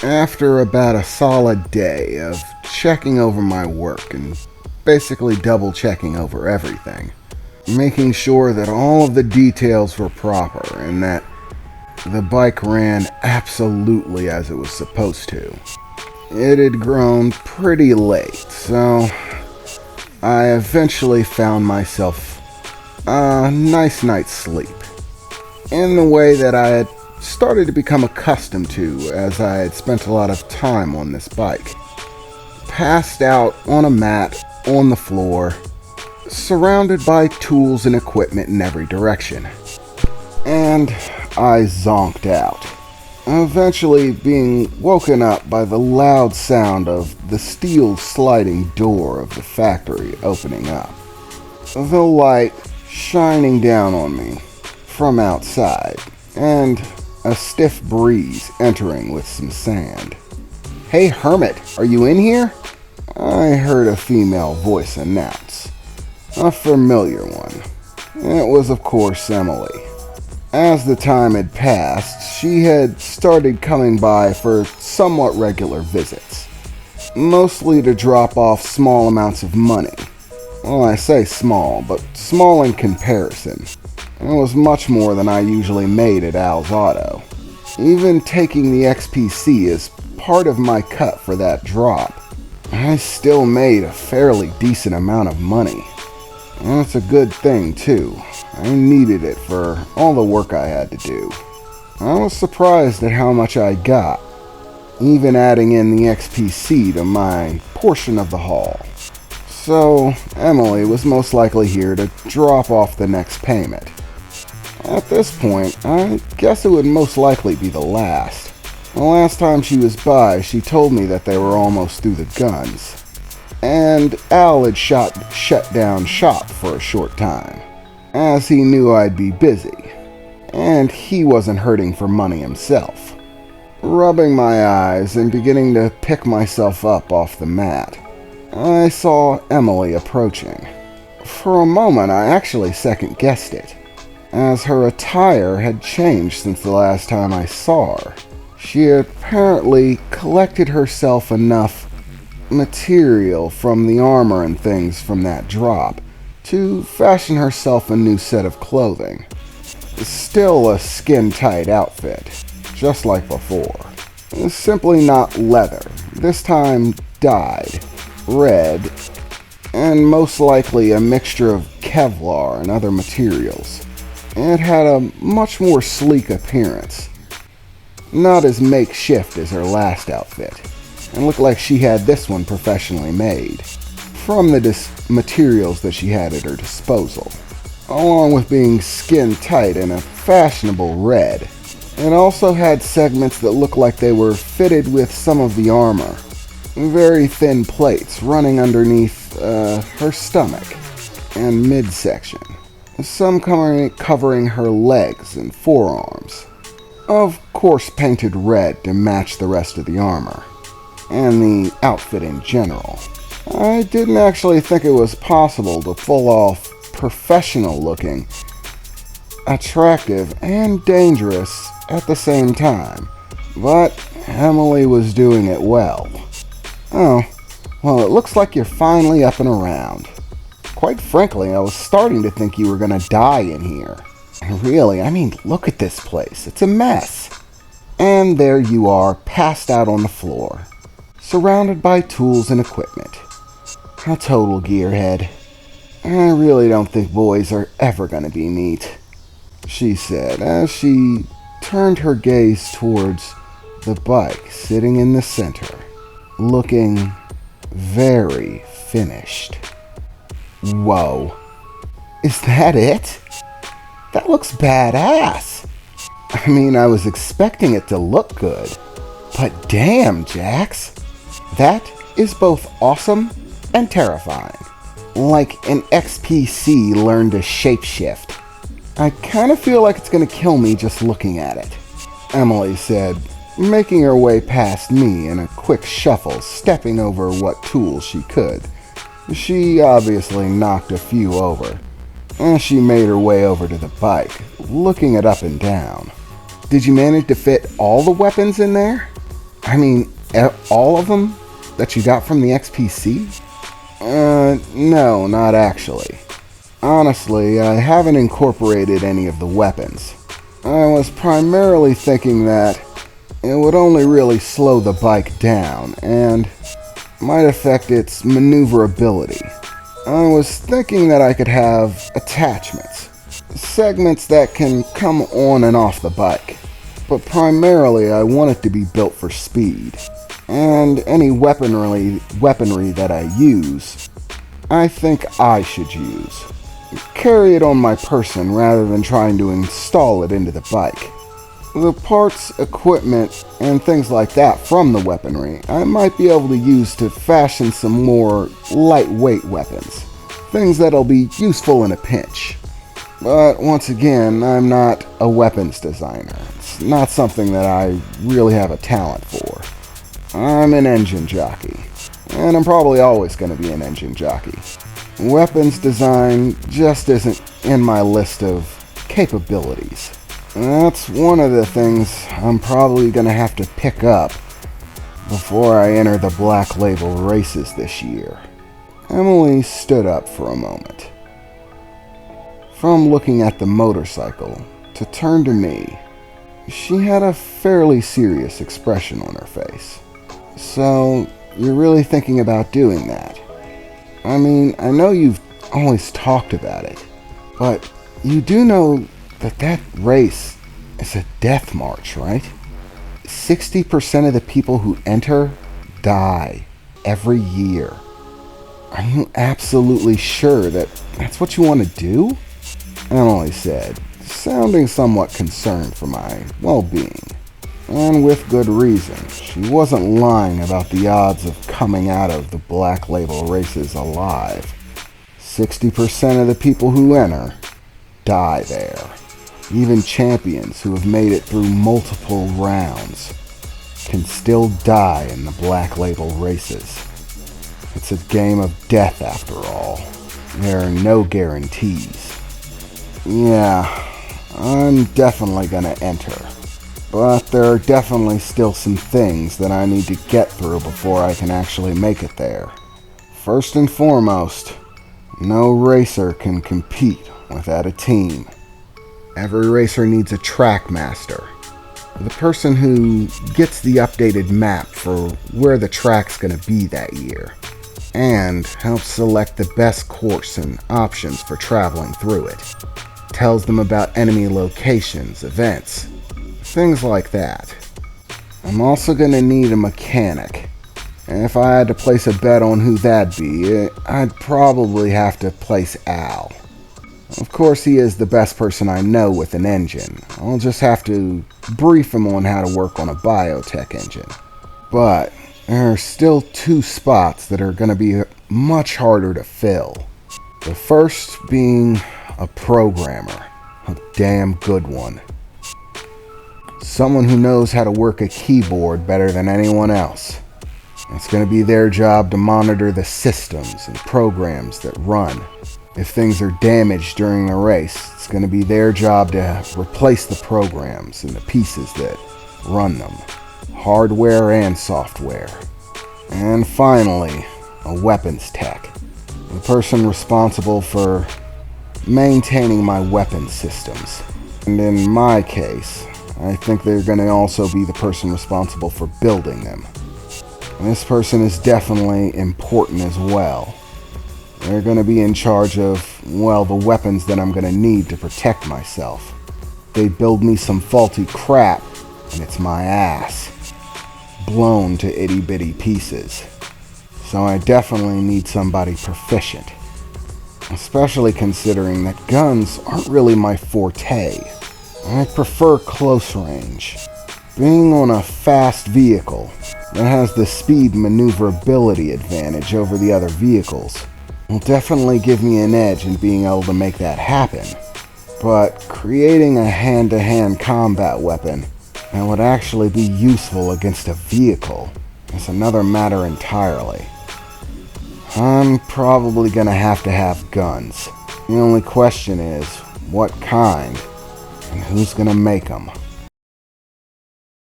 After about a solid day of checking over my work and basically double checking over everything, making sure that all of the details were proper and that the bike ran absolutely as it was supposed to. It had grown pretty late, so I eventually found myself a nice night's sleep, in the way that I had started to become accustomed to as I had spent a lot of time on this bike. Passed out on a mat on the floor, surrounded by tools and equipment in every direction. And I zonked out, eventually being woken up by the loud sound of the steel sliding door of the factory opening up. The light shining down on me from outside, and a stiff breeze entering with some sand. "Hey, Hermit, are you in here?" I heard a female voice announce. A familiar one. It was, of course, Emily. As the time had passed, she had started coming by for somewhat regular visits, mostly to drop off small amounts of money. Well, I say small, but small in comparison. It was much more than I usually made at Al's Auto. Even taking the XPC as part of my cut for that drop, I still made a fairly decent amount of money. And it's a good thing, too. I needed it for all the work I had to do. I was surprised at how much I got, even adding in the XPC to my portion of the haul. So, Emily was most likely here to drop off the next payment. At this point, I guess it would most likely be the last. The last time she was by, she told me that they were almost through the guns, and Al had shut down shop for a short time, as he knew I'd be busy, and he wasn't hurting for money himself. Rubbing my eyes and beginning to pick myself up off the mat, I saw Emily approaching. For a moment, I actually second-guessed it, as her attire had changed since the last time I saw her. She had apparently collected herself enough material from the armor and things from that drop to fashion herself a new set of clothing. Still a skin-tight outfit, just like before. Simply not leather, this time dyed, red, and most likely a mixture of Kevlar and other materials. It had a much more sleek appearance, not as makeshift as her last outfit, and looked like she had this one professionally made, from the materials that she had at her disposal. Along with being skin-tight in a fashionable red, it also had segments that looked like they were fitted with some of the armor. Very thin plates running underneath her stomach and midsection. Some covering her legs and forearms. Of course painted red to match the rest of the armor, and the outfit in general. I didn't actually think it was possible to pull off professional looking, attractive, and dangerous at the same time, but Emily was doing it well. "Oh, well, it looks like you're finally up and around. Quite frankly, I was starting to think you were gonna die in here. Really, I mean, look at this place. It's a mess." And there you are, passed out on the floor, surrounded by tools and equipment. A total gearhead. "I really don't think boys are ever gonna be neat," she said as she turned her gaze towards the bike sitting in the center, looking very finished. Whoa. Is that it? That looks badass. I mean, I was expecting it to look good, but damn, Jax. That is both awesome and terrifying. Like an XPC learned to shapeshift. I kind of feel like it's going to kill me just looking at it, Emily said, making her way past me in a quick shuffle, stepping over what tools she could. She obviously knocked a few over, and she made her way over to the bike, looking it up and down. "Did you manage to fit all the weapons in there?" I mean, all of them that you got from the XPC? No, not actually. Honestly, I haven't incorporated any of the weapons. I was primarily thinking that it would only really slow the bike down and might affect its maneuverability. I was thinking that I could have attachments, segments that can come on and off the bike, but primarily I want it to be built for speed, and any weaponry that I use, I think I should use. Carry it on my person rather than trying to install it into the bike. The parts, equipment, and things like that from the weaponry, I might be able to use to fashion some more lightweight weapons. Things that'll be useful in a pinch. But once again, I'm not a weapons designer. It's not something that I really have a talent for. I'm an engine jockey, and I'm probably always going to be an engine jockey. Weapons design just isn't in my list of capabilities. That's one of the things I'm probably going to have to pick up before I enter the Black Label races this year. Emily stood up for a moment. From looking at the motorcycle to turn to me, she had a fairly serious expression on her face. So, you're really thinking about doing that? I mean, I know you've always talked about it, but you do know that race is a death march, right? 60% of the people who enter die every year. Are you absolutely sure that that's what you want to do? Emily said, sounding somewhat concerned for my well-being. And with good reason. She wasn't lying about the odds of coming out of the Black Label races alive. 60% of the people who enter die there. Even champions who have made it through multiple rounds can still die in the Black Label races. It's a game of death after all. There are no guarantees. Yeah, I'm definitely gonna enter. But there are definitely still some things that I need to get through before I can actually make it there. First and foremost, no racer can compete without a team. Every racer needs a track master, the person who gets the updated map for where the track's going to be that year, and helps select the best course and options for traveling through it. Tells them about enemy locations, events, things like that. I'm also going to need a mechanic, and if I had to place a bet on who that'd be, I'd probably have to place Al. Of course, he is the best person I know with an engine. I'll just have to brief him on how to work on a biotech engine. But there are still 2 spots that are going to be much harder to fill. The first being a programmer, a damn good one. Someone who knows how to work a keyboard better than anyone else. It's going to be their job to monitor the systems and programs that run. If things are damaged during the race, it's going to be their job to replace the programs and the pieces that run them, hardware and software. And finally, a weapons tech, the person responsible for maintaining my weapon systems. And in my case, I think they're going to also be the person responsible for building them. This person is definitely important as well. They're going to be in charge of, well, the weapons that I'm going to need to protect myself. They build me some faulty crap, and it's my ass. Blown to itty-bitty pieces. So I definitely need somebody proficient. Especially considering that guns aren't really my forte. I prefer close range. Being on a fast vehicle that has the speed maneuverability advantage over the other vehicles will definitely give me an edge in being able to make that happen. But creating a hand-to-hand combat weapon that would actually be useful against a vehicle is another matter entirely. I'm probably gonna have to have guns. The only question is, what kind, and who's gonna make them?